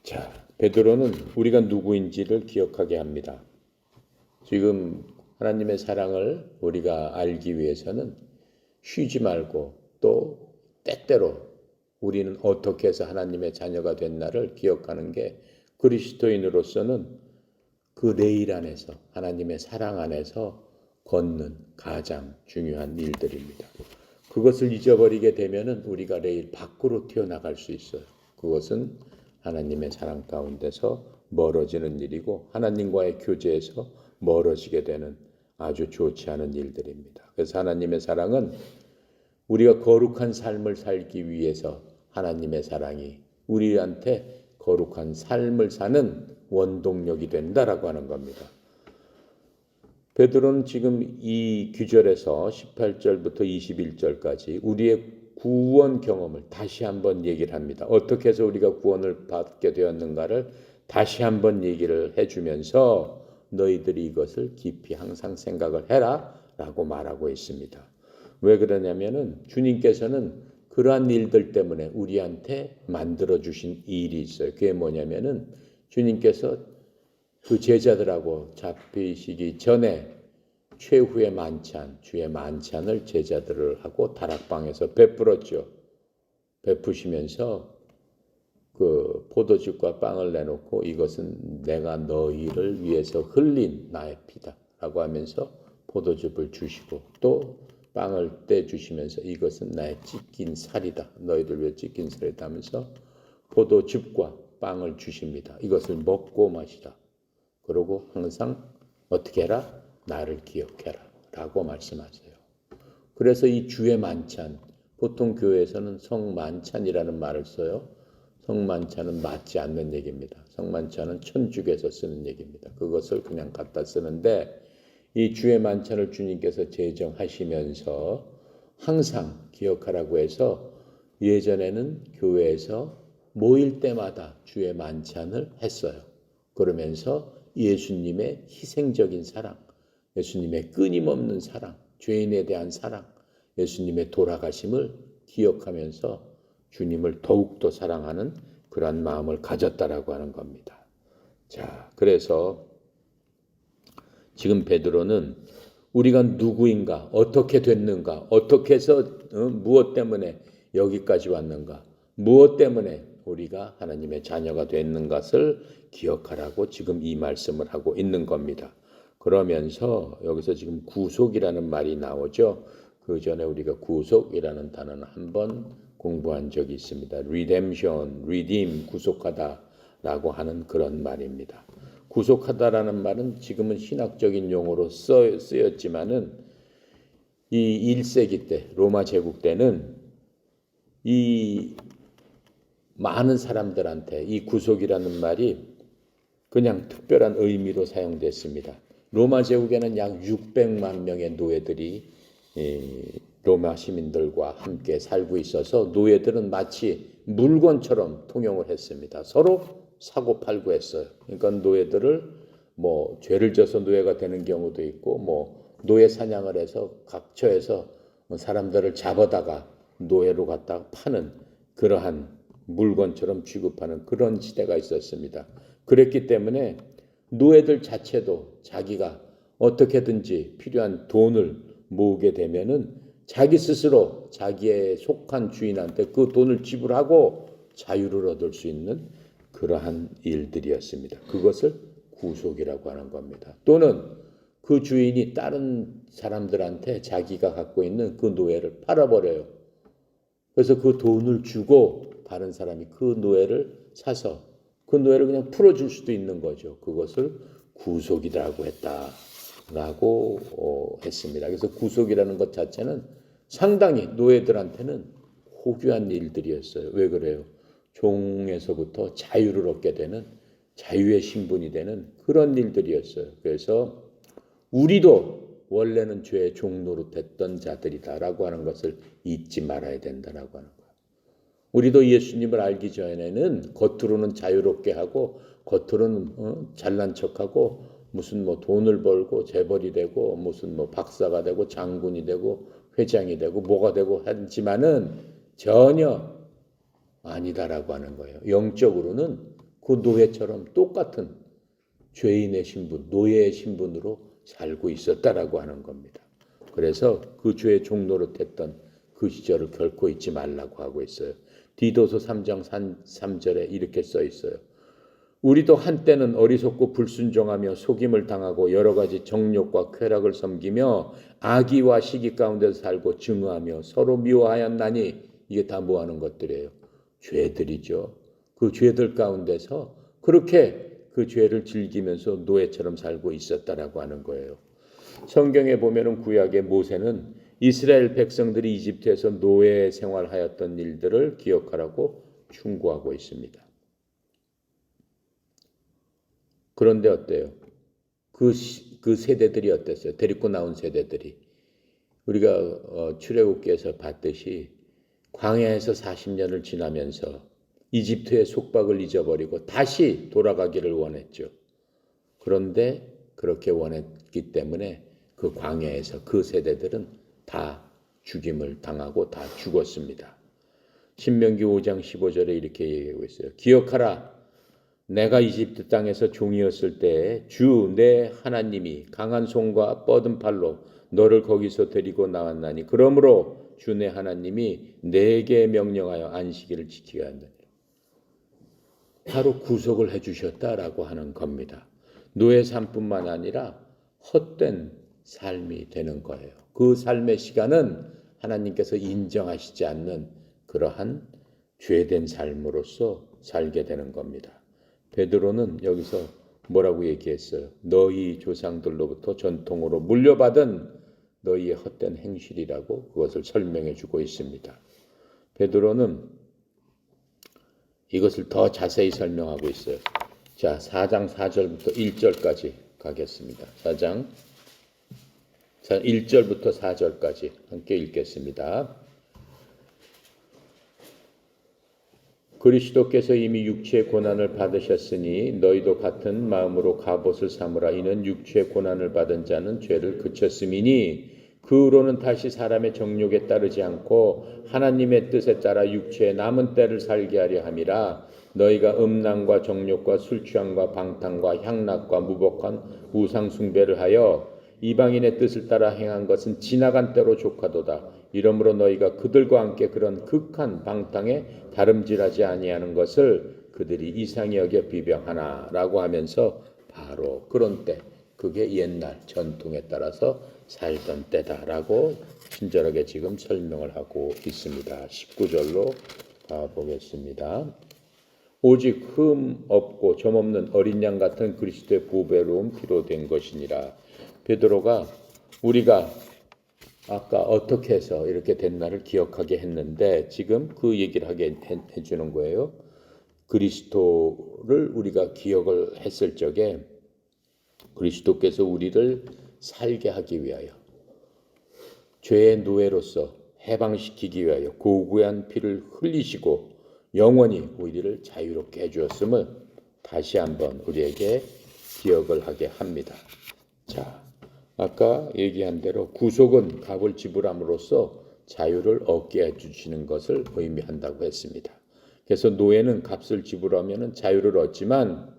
자, 베드로는 우리가 누구인지를 기억하게 합니다. 지금 하나님의 사랑을 우리가 알기 위해서는 쉬지 말고 또 때때로 우리는 어떻게 해서 하나님의 자녀가 됐나를 기억하는 게 그리스도인으로서는 그 레일 안에서 하나님의 사랑 안에서 걷는 가장 중요한 일들입니다. 그것을 잊어버리게 되면은 우리가 레일 밖으로 튀어나갈 수 있어요. 그것은 하나님의 사랑 가운데서 멀어지는 일이고 하나님과의 교제에서 멀어지게 되는 아주 좋지 않은 일들입니다. 그래서 하나님의 사랑은 우리가 거룩한 삶을 살기 위해서 하나님의 사랑이 우리한테 거룩한 삶을 사는 원동력이 된다라고 하는 겁니다. 베드로는 지금 이 구절에서 18절부터 21절까지 우리의 구원 경험을 다시 한번 얘기를 합니다. 어떻게 해서 우리가 구원을 받게 되었는가를 다시 한번 얘기를 해주면서 너희들이 이것을 깊이 항상 생각을 해라 라고 말하고 있습니다. 왜 그러냐면은 주님께서는 그러한 일들 때문에 우리한테 만들어주신 일이 있어요. 그게 뭐냐면은 주님께서 그 제자들하고 잡히시기 전에 최후의 만찬, 주의 만찬을 제자들을 하고 다락방에서 베풀었죠. 베푸시면서 그 포도즙과 빵을 내놓고 이것은 내가 너희를 위해서 흘린 나의 피다라고 하면서 포도즙을 주시고 또 빵을 떼주시면서 이것은 나의 찢긴 살이다. 너희들 위해 찢긴 살이다 하면서 포도즙과 빵을 주십니다. 이것을 먹고 마시라. 그러고 항상 어떻게 해라? 나를 기억해라 라고 말씀하세요. 그래서 이 주의 만찬, 보통 교회에서는 성만찬이라는 말을 써요. 성만찬은 맞지 않는 얘기입니다. 성만찬은 천주교에서 쓰는 얘기입니다. 그것을 그냥 갖다 쓰는데 이 주의 만찬을 주님께서 제정하시면서 항상 기억하라고 해서 예전에는 교회에서 모일 때마다 주의 만찬을 했어요. 그러면서 예수님의 희생적인 사랑, 예수님의 끊임없는 사랑, 죄인에 대한 사랑, 예수님의 돌아가심을 기억하면서 주님을 더욱더 사랑하는 그러한 마음을 가졌다라고 하는 겁니다. 자, 그래서 지금 베드로는 우리가 누구인가, 어떻게 됐는가, 어떻게 해서 무엇 때문에 여기까지 왔는가, 무엇 때문에 우리가 하나님의 자녀가 됐는 것을 기억하라고 지금 이 말씀을 하고 있는 겁니다. 그러면서 여기서 지금 구속이라는 말이 나오죠. 그 전에 우리가 구속이라는 단어는 한번 공부한 적이 있습니다. redemption, redeem, 구속하다라고 하는 그런 말입니다. 구속하다라는 말은 지금은 신학적인 용어로 쓰였지만은 이 1세기 때 로마 제국 때는 이 많은 사람들한테 이 구속이라는 말이 그냥 특별한 의미로 사용됐습니다. 로마 제국에는 약 600만 명의 노예들이 로마 시민들과 함께 살고 있어서 노예들은 마치 물건처럼 통용을 했습니다. 서로 사고 팔고 했어요. 그러니까 노예들을 뭐 죄를 져서 노예가 되는 경우도 있고 뭐 노예 사냥을 해서 각처에서 사람들을 잡아다가 노예로 갖다가 파는 그러한 물건처럼 취급하는 그런 시대가 있었습니다. 그랬기 때문에 노예들 자체도 자기가 어떻게든지 필요한 돈을 모으게 되면은 자기 스스로 자기의 속한 주인한테 그 돈을 지불하고 자유를 얻을 수 있는 그러한 일들이었습니다. 그것을 구속이라고 하는 겁니다. 또는 그 주인이 다른 사람들한테 자기가 갖고 있는 그 노예를 팔아버려요. 그래서 그 돈을 주고 다른 사람이 그 노예를 사서 그 노예를 그냥 풀어줄 수도 있는 거죠. 그것을 구속이라고 했다라고 했습니다. 그래서 구속이라는 것 자체는 상당히 노예들한테는 고귀한 일들이었어요. 왜 그래요? 종에서부터 자유를 얻게 되는 자유의 신분이 되는 그런 일들이었어요. 그래서 우리도 원래는 죄의 종노릇했던 자들이다라고 하는 것을 잊지 말아야 된다라고 하는 거예요. 우리도 예수님을 알기 전에는 겉으로는 자유롭게 하고 겉으로는 잘난 척하고 무슨 뭐 돈을 벌고 재벌이 되고 무슨 뭐 박사가 되고 장군이 되고 회장이 되고 뭐가 되고 하지만은 전혀 아니다라고 하는 거예요. 영적으로는 그 노예처럼 똑같은 죄인의 신분, 노예의 신분으로 살고 있었다라고 하는 겁니다. 그래서 그 죄의 종노릇했던 그 시절을 결코 잊지 말라고 하고 있어요. 디도서 3장 3절에 이렇게 써 있어요. 우리도 한때는 어리석고 불순종하며 속임을 당하고 여러 가지 정욕과 쾌락을 섬기며 악의와 시기 가운데서 살고 증오하며 서로 미워하였나니 이게 다 뭐 하는 것들이에요? 죄들이죠. 그 죄들 가운데서 그렇게 그 죄를 즐기면서 노예처럼 살고 있었다라고 하는 거예요. 성경에 보면은 구약의 모세는 이스라엘 백성들이 이집트에서 노예 생활하였던 일들을 기억하라고 충고하고 있습니다. 그런데 어때요? 그 세대들이 어땠어요? 데리고 나온 세대들이. 우리가 출애굽기에서 봤듯이 광야에서 40년을 지나면서 이집트의 속박을 잊어버리고 다시 돌아가기를 원했죠. 그런데 그렇게 원했기 때문에 그 광야에서 그 세대들은 다 죽임을 당하고 다 죽었습니다. 신명기 5장 15절에 이렇게 얘기하고 있어요. 기억하라. 내가 이집트 땅에서 종이었을 때에 주 내 하나님이 강한 손과 뻗은 팔로 너를 거기서 데리고 나왔나니 그러므로 주 내 하나님이 내게 명령하여 안식일을 지키게 한다. 바로 구속을 해주셨다라고 하는 겁니다. 노예 삶뿐만 아니라 헛된 삶이 되는 거예요. 그 삶의 시간은 하나님께서 인정하시지 않는 그러한 죄된 삶으로서 살게 되는 겁니다. 베드로는 여기서 뭐라고 얘기했어요? 너희 조상들로부터 전통으로 물려받은 너희의 헛된 행실이라고 그것을 설명해 주고 있습니다. 베드로는 이것을 더 자세히 설명하고 있어요. 자, 4장 4절부터 1절까지 가겠습니다. 4장 1절부터 4절까지 함께 읽겠습니다. 그리스도께서 이미 육체의 고난을 받으셨으니 너희도 같은 마음으로 갑옷을 삼으라. 이는 육체의 고난을 받은 자는 죄를 그쳤음이니 그 후로는 다시 사람의 정욕에 따르지 않고 하나님의 뜻에 따라 육체의 남은 때를 살게 하려 함이라. 너희가 음란과 정욕과 술 취함과 방탕과 향락과 무복한 우상 숭배를 하여 이방인의 뜻을 따라 행한 것은 지나간 때로 족하도다. 이러므로 너희가 그들과 함께 그런 극한 방탕에 다름질하지 아니하는 것을 그들이 이상히 여겨 비방하나라고 하면서 바로 그런 때, 그게 옛날 전통에 따라서 살던 때다라고 친절하게 지금 설명을 하고 있습니다. 19절로 가보겠습니다. 오직 흠 없고 점 없는 어린 양 같은 그리스도의 보배로운 피로 된 것이니라. 베드로가 우리가 아까 어떻게 해서 이렇게 된 날을 기억하게 했는데 지금 그 얘기를 하게 해주는 거예요. 그리스도를 우리가 기억을 했을 적에 그리스도께서 우리를 살게 하기 위하여 죄의 노예로서 해방시키기 위하여 고귀한 피를 흘리시고 영원히 우리를 자유롭게 해주었음을 다시 한번 우리에게 기억을 하게 합니다. 자, 아까 얘기한 대로 구속은 값을 지불함으로써 자유를 얻게 해주시는 것을 의미한다고 했습니다. 그래서 노예는 값을 지불하면 자유를 얻지만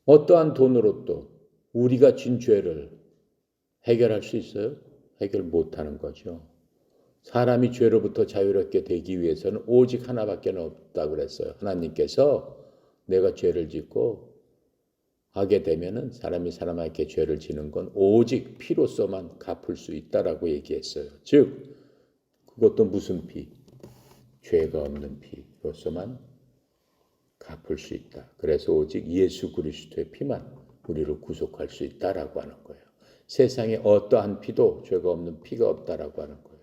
어떠한 돈으로도 우리가 진 죄를 해결할 수 있어요? 해결 못하는 거죠. 사람이 죄로부터 자유롭게 되기 위해서는 오직 하나밖에 없다고 그랬어요. 하나님께서 내가 죄를 짓고 하게 되면은 사람이 사람에게 죄를 지는 건 오직 피로서만 갚을 수 있다라고 얘기했어요. 즉 그것도 무슨 피? 죄가 없는 피로서만 갚을 수 있다. 그래서 오직 예수 그리스도의 피만 우리를 구속할 수 있다라고 하는 거예요. 세상에 어떠한 피도 죄가 없는 피가 없다라고 하는 거예요.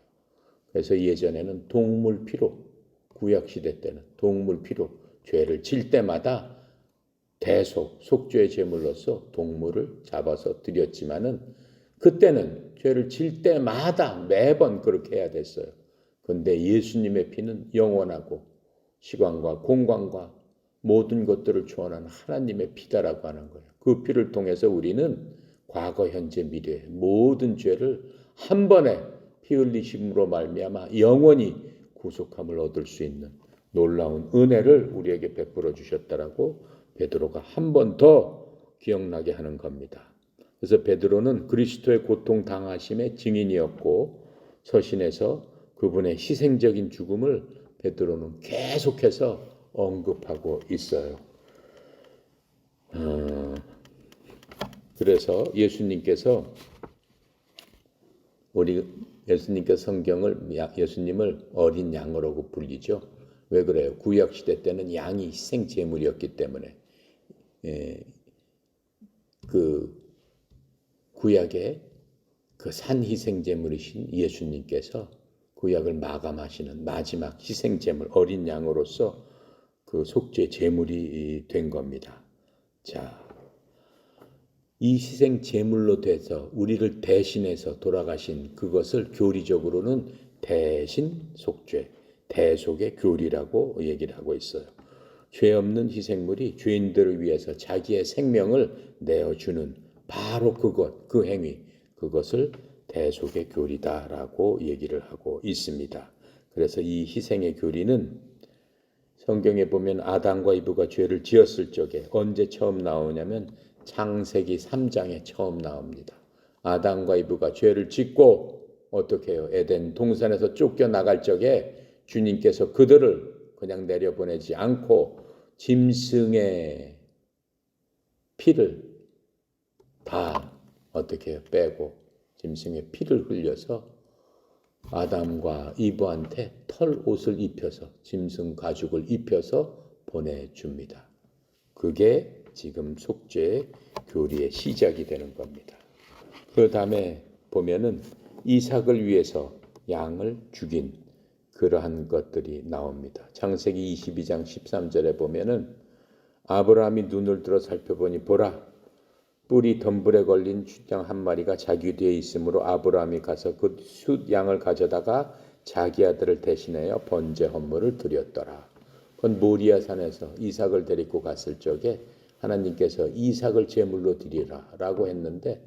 그래서 예전에는 동물 피로, 구약 시대 때는 동물 피로 죄를 질 때마다 대속, 속죄의 제물로서 동물을 잡아서 드렸지만은 그때는 죄를 질 때마다 매번 그렇게 해야 됐어요. 그런데 예수님의 피는 영원하고 시간과 공간과 모든 것들을 초월한 하나님의 피다라고 하는 거예요. 그 피를 통해서 우리는 과거, 현재, 미래 모든 죄를 한 번에 피 흘리심으로 말미암아 영원히 구속함을 얻을 수 있는 놀라운 은혜를 우리에게 베풀어 주셨다라고 베드로가 한 번 더 기억나게 하는 겁니다. 그래서 베드로는 그리스도의 고통 당하심의 증인이었고 서신에서 그분의 희생적인 죽음을 베드로는 계속해서 언급하고 있어요. 그래서 예수님께서 예수님을 어린 양으로고 불리죠. 왜 그래요? 구약 시대 때는 양이 희생 제물이었기 때문에 그 구약의 그 산 희생 제물이신 예수님께서 구약을 마감하시는 마지막 희생 제물 어린 양으로서 그 속죄 제물이 된 겁니다. 자, 이 희생 제물로 돼서 우리를 대신해서 돌아가신 그것을 교리적으로는 대신 속죄, 대속의 교리라고 얘기를 하고 있어요. 죄 없는 희생물이 죄인들을 위해서 자기의 생명을 내어주는 바로 그것, 그 행위, 그것을 대속의 교리다라고 얘기를 하고 있습니다. 그래서 이 희생의 교리는 성경에 보면 아담과 이브가 죄를 지었을 적에 언제 처음 나오냐면 창세기 3장에 처음 나옵니다. 아담과 이브가 죄를 짓고 어떻게 해요? 에덴 동산에서 쫓겨나갈 적에 주님께서 그들을 그냥 내려보내지 않고 짐승의 피를 다 어떻게 해요? 빼고 짐승의 피를 흘려서 아담과 이브한테 털 옷을 입혀서 짐승 가죽을 입혀서 보내줍니다. 그게 지금 속죄의 교리의 시작이 되는 겁니다. 그 다음에 보면은 이삭을 위해서 양을 죽인 그러한 것들이 나옵니다. 창세기 22장 13절에 보면은 아브라함이 눈을 들어 살펴보니 보라 뿔이 덤불에 걸린 숫양 한 마리가 자기 뒤에 있으므로 아브라함이 가서 그 숫 양을 가져다가 자기 아들을 대신하여 번제 헌물을 드렸더라. 그건 모리아 산에서 이삭을 데리고 갔을 적에 하나님께서 이삭을 제물로 드리라 라고 했는데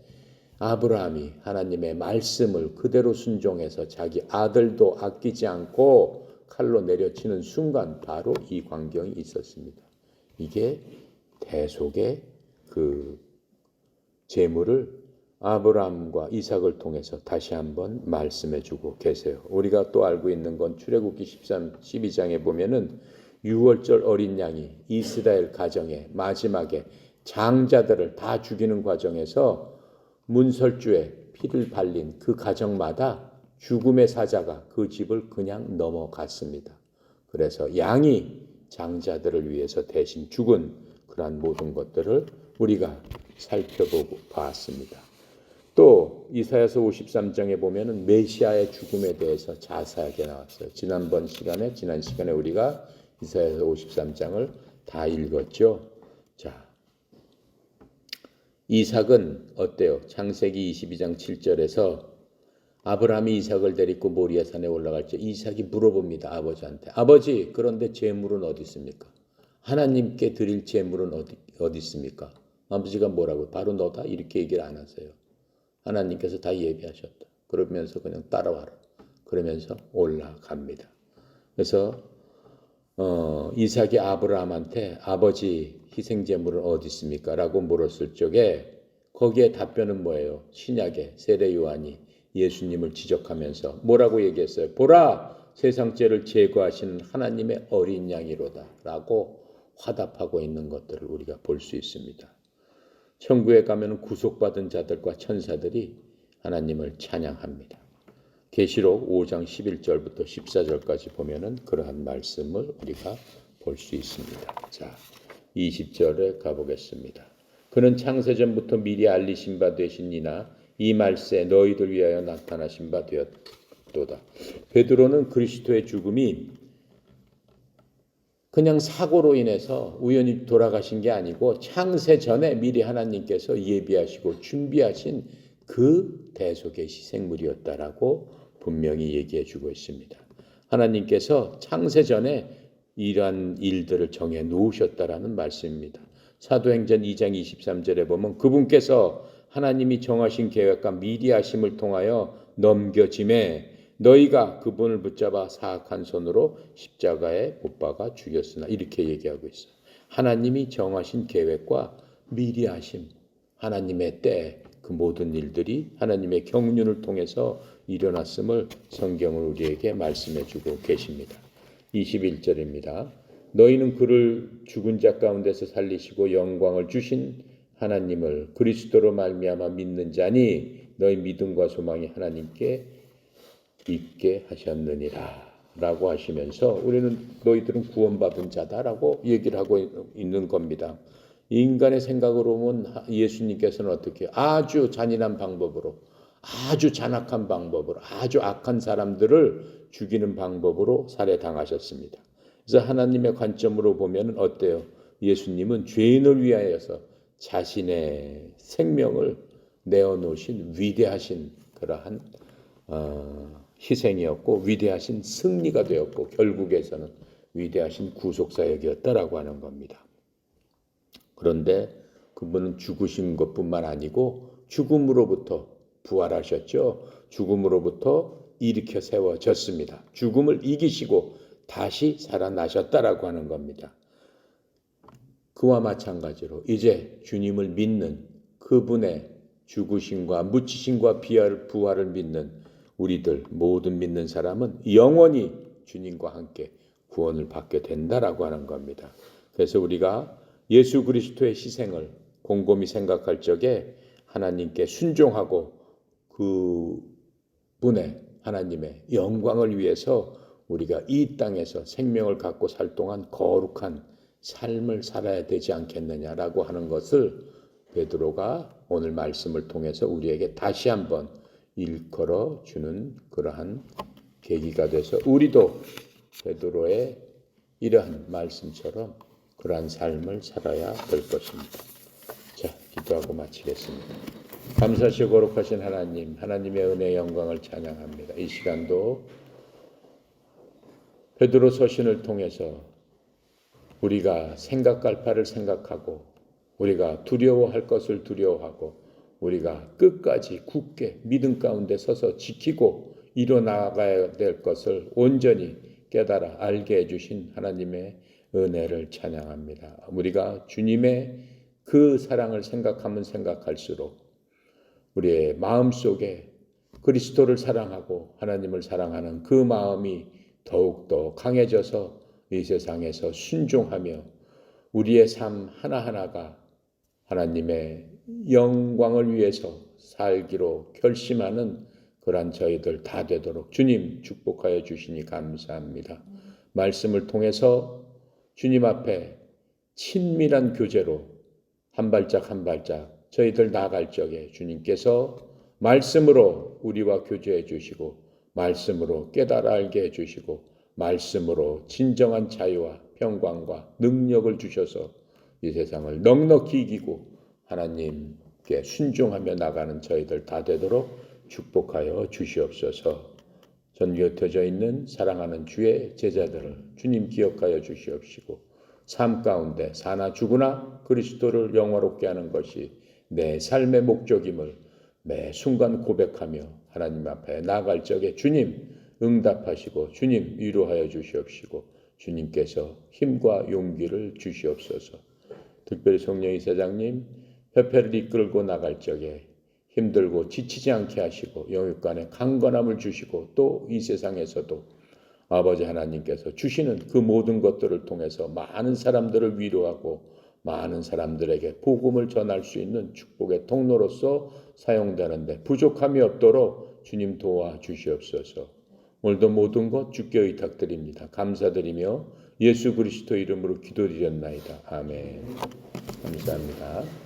아브라함이 하나님의 말씀을 그대로 순종해서 자기 아들도 아끼지 않고 칼로 내려치는 순간 바로 이 광경이 있었습니다. 이게 대속의 그 제물을 아브라함과 이삭을 통해서 다시 한번 말씀해 주고 계세요. 우리가 또 알고 있는 건 출애굽기 12장에 보면은 6월절 어린 양이 이스라엘 가정의 마지막에 장자들을 다 죽이는 과정에서 문설주에 피를 발린 그 가정마다 죽음의 사자가 그 집을 그냥 넘어갔습니다. 그래서 양이 장자들을 위해서 대신 죽은 그러한 모든 것들을 우리가 살펴보고 봤습니다. 또 이사야서 53장에 보면은 메시아의 죽음에 대해서 자세하게 나왔어요. 지난 시간에 우리가 이사야서 53장을 다 읽었죠. 자, 이삭은 어때요? 창세기 22장 7절에서 아브라함이 이삭을 데리고 모리아 산에 올라갈 때 이삭이 물어봅니다. 아버지한테. 아버지, 그런데 재물은 어디 있습니까? 하나님께 드릴 재물은 어디 있습니까? 아버지가 뭐라고? 바로 너다? 이렇게 얘기를 안 하세요. 하나님께서 다 예비하셨다. 그러면서 그냥 따라와라. 그러면서 올라갑니다. 그래서 이삭이 아브라함한테 아버지 희생제물은 어디 있습니까? 라고 물었을 적에 거기에 답변은 뭐예요? 신약의 세례 요한이 예수님을 지적하면서 뭐라고 얘기했어요? 보라! 세상 죄를 제거하시는 하나님의 어린 양이로다 라고 화답하고 있는 것들을 우리가 볼 수 있습니다. 천국에 가면 구속받은 자들과 천사들이 하나님을 찬양합니다. 계시록 5장 11절부터 14절까지 보면은 그러한 말씀을 우리가 볼 수 있습니다. 자, 20절에 가보겠습니다. 그는 창세전부터 미리 알리신 바 되시니나 이 말세 너희들 위하여 나타나신 바 되었도다. 베드로는 그리스도의 죽음이 그냥 사고로 인해서 우연히 돌아가신 게 아니고 창세 전에 미리 하나님께서 예비하시고 준비하신 그 대속의 희생물이었다라고 분명히 얘기해 주고 있습니다. 하나님께서 창세 전에 이러한 일들을 정해 놓으셨다라는 말씀입니다. 사도행전 2장 23절에 보면 그분께서 하나님이 정하신 계획과 미리 하심을 통하여 넘겨짐에 너희가 그분을 붙잡아 사악한 손으로 십자가에 못 박아 죽였으나 이렇게 얘기하고 있어요. 하나님이 정하신 계획과 미리 하심, 하나님의 때 그 모든 일들이 하나님의 경륜을 통해서 일어났음을 성경을 우리에게 말씀해 주고 계십니다. 21절입니다. 너희는 그를 죽은 자 가운데서 살리시고 영광을 주신 하나님을 그리스도로 말미암아 믿는 자니 너희 믿음과 소망이 하나님께 있게 하셨느니라 라고 하시면서 우리는 너희들은 구원받은 자다라고 얘기를 하고 있는 겁니다. 인간의 생각으로 보면 예수님께서는 어떻게 아주 잔인한 방법으로 아주 잔악한 방법으로 아주 악한 사람들을 죽이는 방법으로 살해당하셨습니다. 그래서 하나님의 관점으로 보면 어때요? 예수님은 죄인을 위하여서 자신의 생명을 내어놓으신 위대하신 그러한 희생이었고 위대하신 승리가 되었고 결국에서는 위대하신 구속사역이었다라고 하는 겁니다. 그런데 그분은 죽으신 것뿐만 아니고 죽음으로부터 부활하셨죠. 죽음으로부터 일으켜 세워졌습니다. 죽음을 이기시고 다시 살아나셨다라고 하는 겁니다. 그와 마찬가지로 이제 주님을 믿는 그분의 죽으심과 묻히심과 부활을 믿는 우리들 모든 믿는 사람은 영원히 주님과 함께 구원을 받게 된다라고 하는 겁니다. 그래서 우리가 예수 그리스도의 희생을 곰곰이 생각할 적에 하나님께 순종하고 그분의 하나님의 영광을 위해서 우리가 이 땅에서 생명을 갖고 살 동안 거룩한 삶을 살아야 되지 않겠느냐라고 하는 것을 베드로가 오늘 말씀을 통해서 우리에게 다시 한번 일컬어 주는 그러한 계기가 돼서 우리도 베드로의 이러한 말씀처럼 그러한 삶을 살아야 될 것입니다. 자, 기도하고 마치겠습니다. 감사하시고 거룩하신 하나님, 하나님의 은혜의 영광을 찬양합니다. 이 시간도 베드로 서신을 통해서 우리가 생각할 바를 생각하고 우리가 두려워할 것을 두려워하고 우리가 끝까지 굳게 믿음 가운데 서서 지키고 이뤄나가야 될 것을 온전히 깨달아 알게 해주신 하나님의 은혜를 찬양합니다. 우리가 주님의 그 사랑을 생각하면 생각할수록 우리의 마음속에 그리스도를 사랑하고 하나님을 사랑하는 그 마음이 더욱더 강해져서 이 세상에서 순종하며 우리의 삶 하나하나가 하나님의 영광을 위해서 살기로 결심하는 그러한 저희들 다 되도록 주님 축복하여 주시니 감사합니다. 말씀을 통해서 주님 앞에 친밀한 교제로 한 발짝 한 발짝 저희들 나아갈 적에 주님께서 말씀으로 우리와 교제해 주시고 말씀으로 깨달아 알게 해 주시고 말씀으로 진정한 자유와 평강과 능력을 주셔서 이 세상을 넉넉히 이기고 하나님 순종하며 나가는 저희들 다 되도록 축복하여 주시옵소서. 전 곁어져 있는 사랑하는 주의 제자들을 주님 기억하여 주시옵시고 삶 가운데 사나 죽으나 그리스도를 영화롭게 하는 것이 내 삶의 목적임을 매 순간 고백하며 하나님 앞에 나아갈 적에 주님 응답하시고 주님 위로하여 주시옵시고 주님께서 힘과 용기를 주시옵소서. 특별히 성령 이사장님 협회를 이끌고 나갈 적에 힘들고 지치지 않게 하시고 영육간에 강건함을 주시고 또 이 세상에서도 아버지 하나님께서 주시는 그 모든 것들을 통해서 많은 사람들을 위로하고 많은 사람들에게 복음을 전할 수 있는 축복의 통로로서 사용되는데 부족함이 없도록 주님 도와주시옵소서. 오늘도 모든 것 주께 의탁드립니다. 감사드리며 예수 그리스도 이름으로 기도드렸나이다. 아멘. 감사합니다.